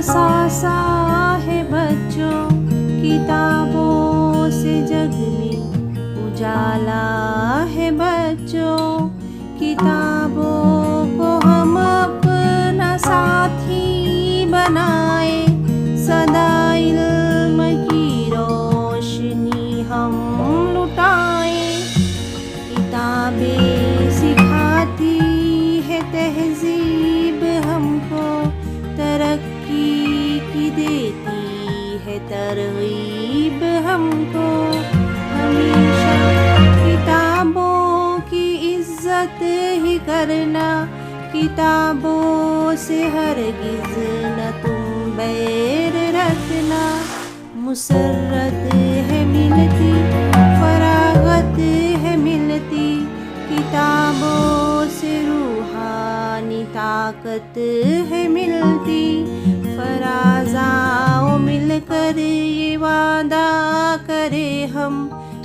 असासा है बच्चों, किताबों से जग में उजाला है बच्चों। किताबों को हम अपना साथी बनाए, सदा इल्म की रोशनी हम लुटाए। किताबें सिखाती है तहजीब हमको, तरक्की की देती है तरगीब हमको। हमेशा किताबों की इज्जत ही करना, किताबों से हरगिज़ न तुम बैर रखना। मुसर्रत है मिलती, फरागत है मिलती, किताबों से रूहानी ताकत है मिलती। फराज़ाओ मिलकर ये वादा करे हम,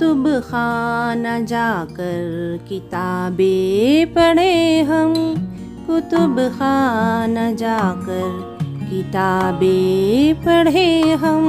तुब खाना जाकर किताबें पढ़े हम। कुतुब खाना जाकर किताबें पढ़े हम।